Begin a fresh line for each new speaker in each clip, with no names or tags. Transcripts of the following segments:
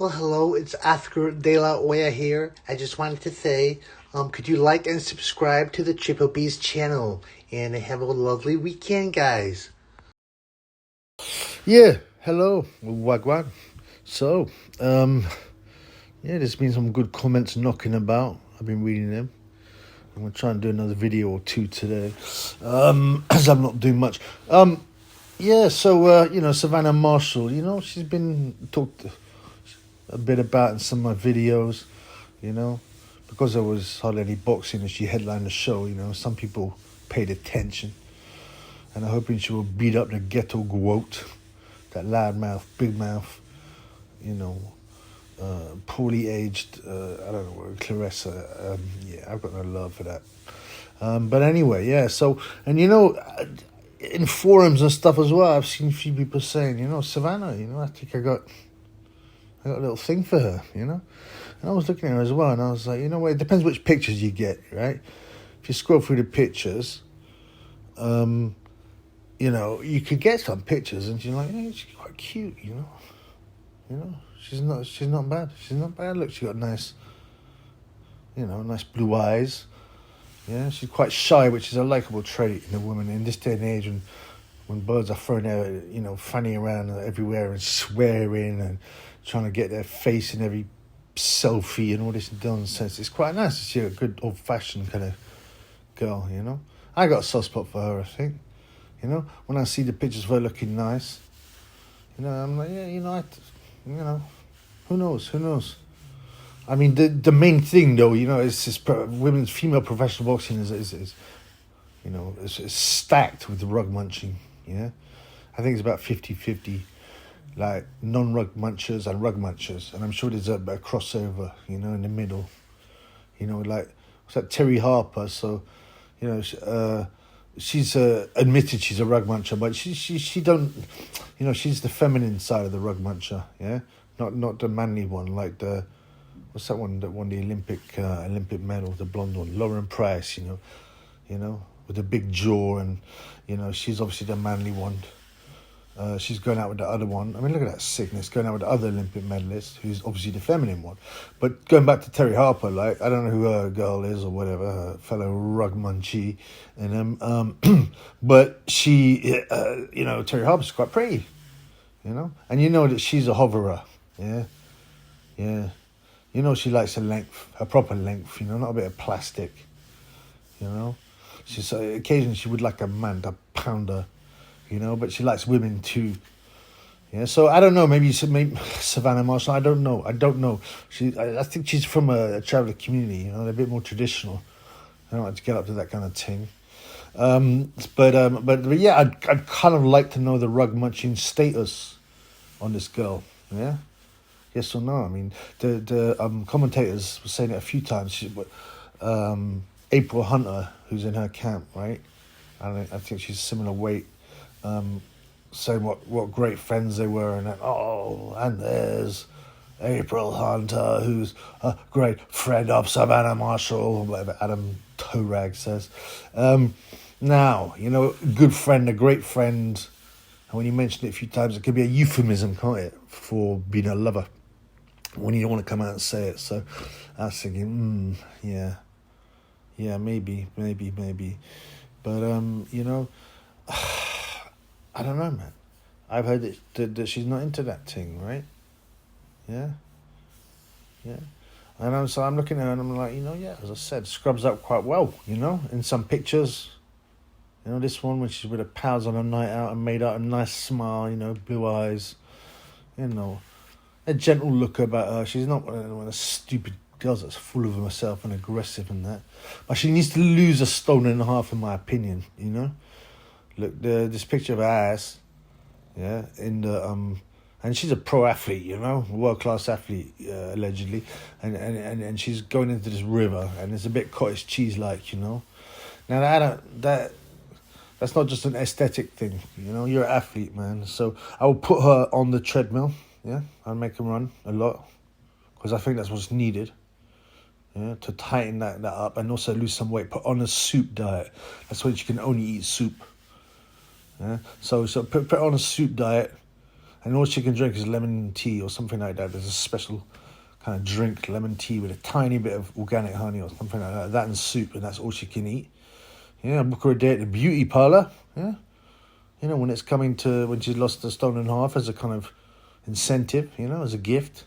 Well, hello, it's Oscar De La Hoya here. I just wanted to say, could you like and subscribe to the Triple B's channel? And have a lovely weekend, guys.
Yeah, hello, Wagwan. So, yeah, there's been some good comments knocking about. I've been reading them. I'm gonna try and do another video or two today, as I'm not doing much. Yeah, so Savannah Marshall, she's been talked a bit about in some of my videos, because there was hardly any boxing and she headlined the show. Some people paid attention, and I'm hoping she will beat up the ghetto goat, that loudmouth, big mouth, poorly aged, I don't know, Clarissa. Yeah, I've got no love for that. But anyway, yeah, so, and in forums and stuff as well, I've seen a few people saying, Savannah, I think I got a little thing for her, And I was looking at her as well, and I was like, what, it depends which pictures you get, right? If you scroll through the pictures, you could get some pictures, and you're like, hey, she's quite cute, she's not bad. She's not bad. Look, she got nice blue eyes. Yeah, she's quite shy, which is a likable trait in a woman in this day and age, when birds are thrown out, fanning around everywhere and swearing and trying to get their face in every selfie and all this nonsense. It's quite nice to see a good old-fashioned kind of girl, I got a soft spot for her, I think. When I see the pictures of her looking nice, I'm like, yeah, who knows? I mean, the main thing, though, is this women's female professional boxing is stacked with rug munching, yeah? I think it's about 50-50, like non-rug munchers and rug munchers, and I'm sure there's a crossover, in the middle, like, what's that, Terry Harper, so, she's admitted she's a rug muncher, but she don't, she's the feminine side of the rug muncher, yeah, not the manly one, like the, what's that one that won the Olympic medal, the blonde one, Lauren Price, with the big jaw, and she's obviously the manly one. She's going out with the other one. I mean, look at that sickness, going out with the other Olympic medalist, who's obviously the feminine one. But going back to Terry Harper, like, I don't know who her girl is or whatever, her fellow rug munchie, and but she, Terry Harper's quite pretty, and that she's a hoverer, yeah. She likes her proper length, not a bit of plastic, She's occasionally she would like a man to pound her, but she likes women too. Yeah, so I don't know. Maybe Savannah Marshall. I don't know. I think she's from a traveller community. They're a bit more traditional. I don't like to get up to that kind of thing. But yeah, I'd kind of like to know the rug munching status on this girl. Yeah, yes or no? I mean, the commentators were saying it a few times. April Hunter, who's in her camp, right? I think she's similar weight. Saying what great friends they were, and then, and there's April Hunter, who's a great friend of Savannah Marshall, or whatever Adam Torag says. Now, good friend, a great friend, and when you mention it a few times, it could be a euphemism, can't it, for being a lover, when you don't want to come out and say it. So I was thinking, yeah, maybe, but I don't know, man. I've heard that she's not into that thing, right? Yeah. And I'm looking at her and I'm like, yeah, as I said, scrubs up quite well, in some pictures. This one when she's with her pals on a night out and made out a nice smile, blue eyes, a gentle look about her. She's not one of the stupid girls that's full of herself and aggressive and that. But she needs to lose a stone and a half, in my opinion, Look, this picture of her ass, yeah, in the and she's a pro athlete, world class athlete, allegedly, and she's going into this river, and it's a bit cottage cheese like, Now that's not just an aesthetic thing, You're an athlete, man. So I will put her on the treadmill, yeah. I'll make her run a lot, because I think that's what's needed. Yeah, to tighten that up and also lose some weight. Put on a soup diet. That's when she can only eat soup. Yeah, so put on a soup diet, and all she can drink is lemon tea or something like that. There's a special kind of drink, lemon tea with a tiny bit of organic honey or something like that. That and soup, and that's all she can eat. Yeah, book her a day at the beauty parlour. Yeah, you know, when she's lost a stone and a half as a kind of incentive, you know, as a gift.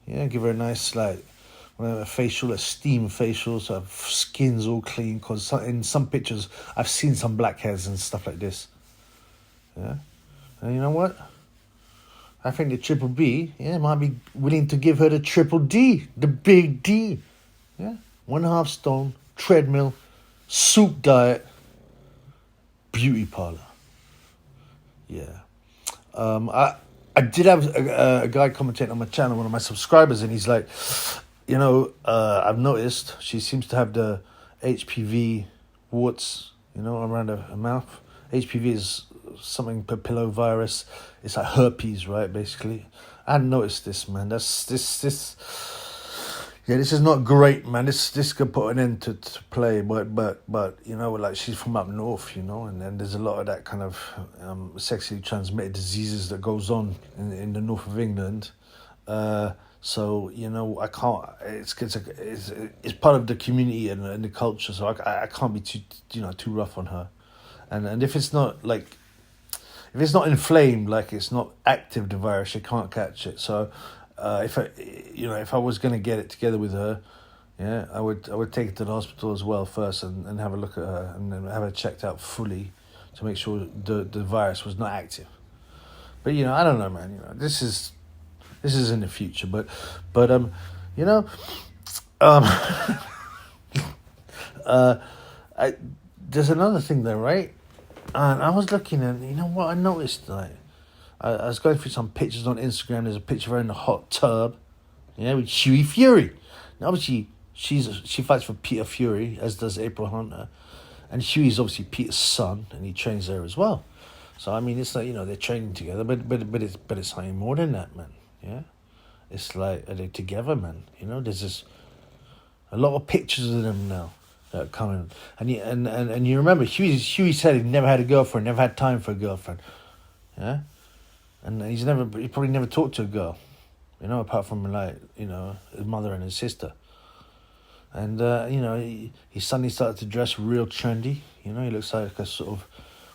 Yeah, give her a nice, like, a facial, a steam facial, so her skin's all clean. Because in some pictures, I've seen some blackheads and stuff like this. Yeah, and you know what? I think the Triple B, yeah, might be willing to give her the Triple D, the big D. Yeah, 1.5 stone, treadmill, soup diet, beauty parlour. Yeah. I did have a guy commenting on my channel, one of my subscribers, and he's like, you know, I've noticed she seems to have the HPV warts, you know, around her mouth. HPV is something papillovirus. It's like herpes, right? Basically, I hadn't noticed this, man. This. Yeah, this is not great, man. This could put an end to play, but you know, like, she's from up north, you know, and then there's a lot of that kind of sexually transmitted diseases that goes on in the north of England. So, you know, I can't. It's part of the community and the culture, so I can't be too rough on her, and if it's not like. If it's not inflamed, like it's not active, the virus, you can't catch it. So, if I was going to get it together with her, yeah, I would take her to the hospital as well first and have a look at her and then have her checked out fully to make sure the virus was not active. But, you know, I don't know, man. You know, this is in the future. But you know, there's another thing there, right? And I was looking and, you know what, I noticed, like, I was going through some pictures on Instagram. There's a picture of her in a hot tub, yeah, with Hughie Fury. Now, obviously, she fights for Peter Fury, as does April Hunter. And Hughie's obviously Peter's son, and he trains there as well. So, I mean, it's like, you know, they're training together, but it's something more than that, man, yeah? It's like, are they together, man? You know, there's just a lot of pictures of them now. Coming and you remember Hughie said he never had a girlfriend, never had time for a girlfriend, yeah, and he probably never talked to a girl, you know, apart from, like, you know, his mother and his sister, and you know, he suddenly started to dress real trendy, you know, he looks like a sort of,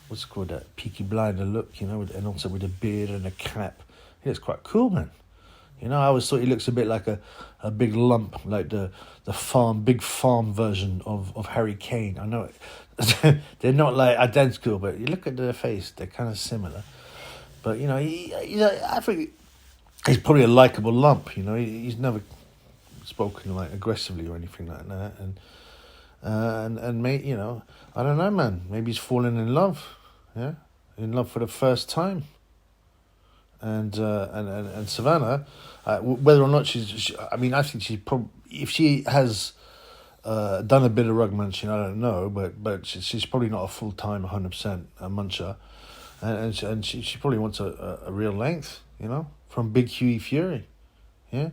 what's it called, that Peaky Blinder look, you know, and also with a beard and a cap. He looks quite cool, man. You know, I always thought he looks a bit like a big lump, like the big farm version of Harry Kane. I know it. They're not, like, identical, but you look at their face, they're kind of similar. But, you know, I think he's probably a likable lump, you know. He's never spoken, like, aggressively or anything like that. And mate, you know, I don't know, man. Maybe he's fallen in love, yeah? In love for the first time. And Savannah, whether or not I mean, I think if she has done a bit of rug munching, I don't know, but she's probably not a full-time 100% muncher, and she probably wants a real length, you know, from Big Hughie Fury, yeah,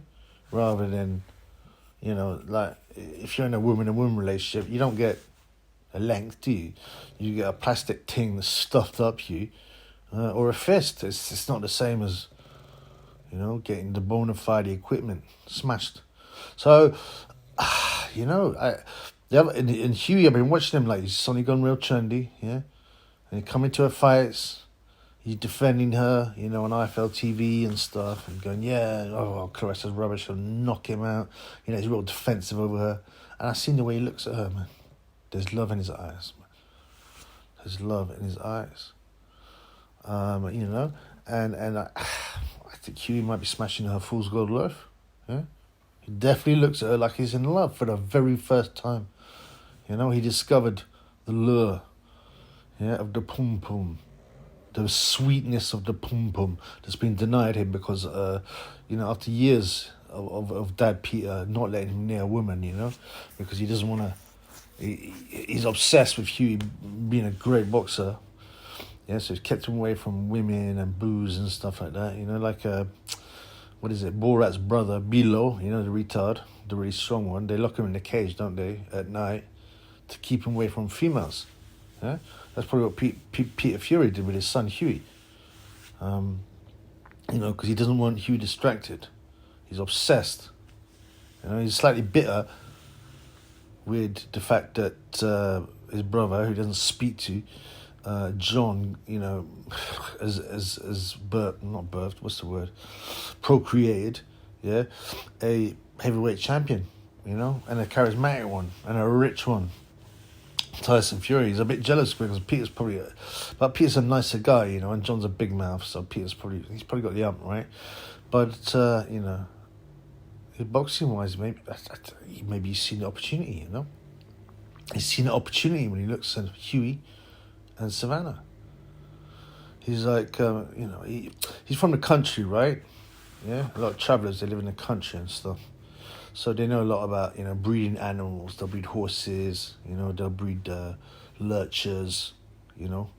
rather than, you know, like, if you're in a woman relationship, you don't get a length, do you? You get a plastic thing that's stuffed up you. Or a fist. It's not the same as, you know, getting the bona fide equipment smashed. So, you know, in Hughie, I've been watching him, like, he's suddenly gone real trendy, yeah? And he coming to her fights, he's defending her, you know, on IFL TV and stuff, and going, yeah, Clarissa's rubbish, I'll knock him out. You know, he's real defensive over her. And I've seen the way he looks at her, man. There's love in his eyes, man. There's love in his eyes. You know, and I think Hughie might be smashing her fool's gold loaf. Yeah, he definitely looks at her like he's in love for the very first time. You know, he discovered the lure, yeah, of the pum pum, the sweetness of the pum pum that's been denied him because, you know, after years of Dad Peter not letting him near a woman, you know, because he doesn't want to. He's obsessed with Hughie being a great boxer. Yeah, so it's kept him away from women and booze and stuff like that. You know, like, what is it, Borat's brother, Bilo, you know, the retard, the really strong one. They lock him in the cage, don't they, at night, to keep him away from females. Yeah, that's probably what Peter Fury did with his son Hughie. you know, because he doesn't want Hughie distracted. He's obsessed. You know, he's slightly bitter with the fact that his brother, who he doesn't speak to, John, you know, procreated, yeah, a heavyweight champion, you know, and a charismatic one, and a rich one. Tyson Fury. He's a bit jealous because Peter's a nicer guy, you know, and John's a big mouth, so he's probably got the ump, right? But you know, boxing wise, maybe he's seen the opportunity, you know. He's seen the opportunity when he looks at Hughie and Savannah. He's like, you know, he's from the country, right? Yeah, a lot of travellers, they live in the country and stuff. So they know a lot about, you know, breeding animals. They'll breed horses, you know, they'll breed lurchers, you know.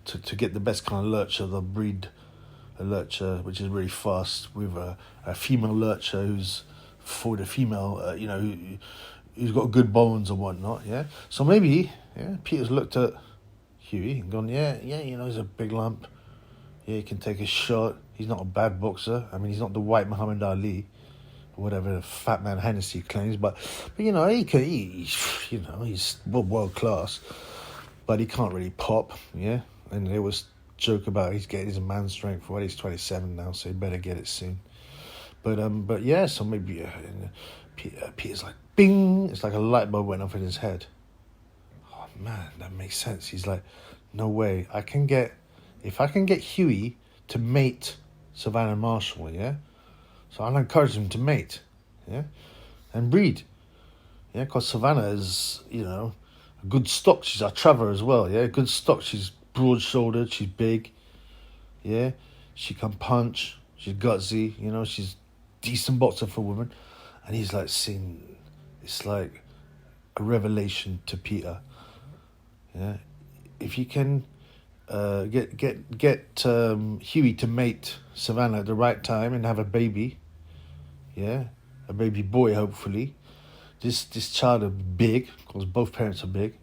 To get the best kind of lurcher, they'll breed a lurcher which is really fast with a female lurcher who's for the female, you know, who's got good bones and whatnot, yeah. So maybe, yeah, Peter's looked at Hughie and gone, yeah, you know, he's a big lump. Yeah, he can take a shot. He's not a bad boxer. I mean, he's not the white Muhammad Ali, whatever the fat man Hennessy claims, but you know, he's world class, but he can't really pop, yeah. And there was joke about he's getting his man strength. Well, he's 27 now, so he better get it soon. But yeah, so maybe Peter's like, bing! It's like a light bulb went off in his head. Oh man, that makes sense. He's like, no way, if I can get Hughie to mate Savannah Marshall, yeah. So I'll encourage him to mate, yeah, and breed, yeah, because Savannah is, you know, a good stock. She's a traveller as well, yeah, good stock. She's broad-shouldered, she's big, yeah, she can punch, she's gutsy, you know, she's decent boxer for women. And he's like seeing, it's like a revelation to Peter, yeah. If you can get Hughie to mate Savannah at the right time and have a baby, yeah, a baby boy hopefully. This child will be big because both parents are big,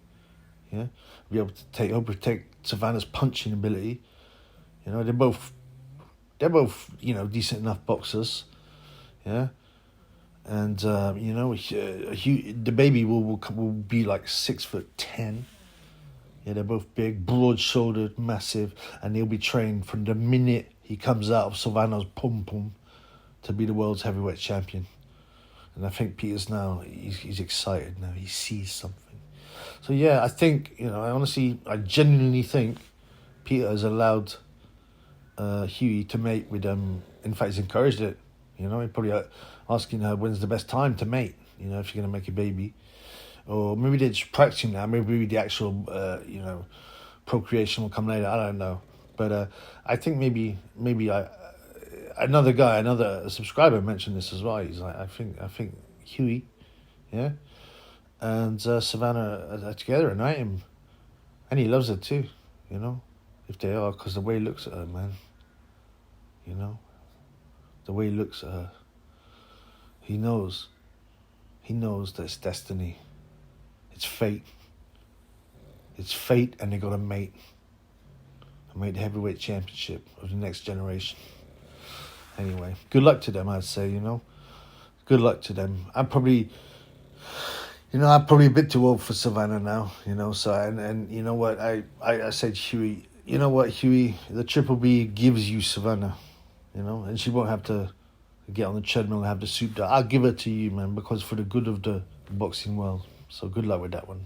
yeah. Be able to take Savannah's punching ability. You know, they're both you know, decent enough boxers, yeah. And you know, the baby will be like 6'10". Yeah, they're both big, broad-shouldered, massive, and he'll be trained from the minute he comes out of Savannah's pum-pum to be the world's heavyweight champion. And I think Peter's now, he's excited now. He sees something. So yeah, I think, you know, I genuinely think Peter has allowed Hughie to mate with them. In fact, he's encouraged it. You know, he's probably asking her when's the best time to mate, you know, if you're going to make a baby. Or maybe they're just practicing now. Maybe the actual, you know, procreation will come later. I don't know. But I think maybe another subscriber mentioned this as well. He's like, I think Hughie, yeah, and Savannah are together at night, and he loves her too, you know, if they are, because the way he looks at her, man, you know, the way he looks at her, he knows that it's destiny. It's fate, and they got to mate the heavyweight championship of the next generation. Anyway, good luck to them, I'd say, you know. Good luck to them. I'm probably a bit too old for Savannah now, you know. So, and you know what, I said, Hughie, you know what, Hughie, the Triple B gives you Savannah, you know, and she won't have to get on the treadmill and have the soup. I'll give it to you, man, because for the good of the boxing world. So good luck with that one.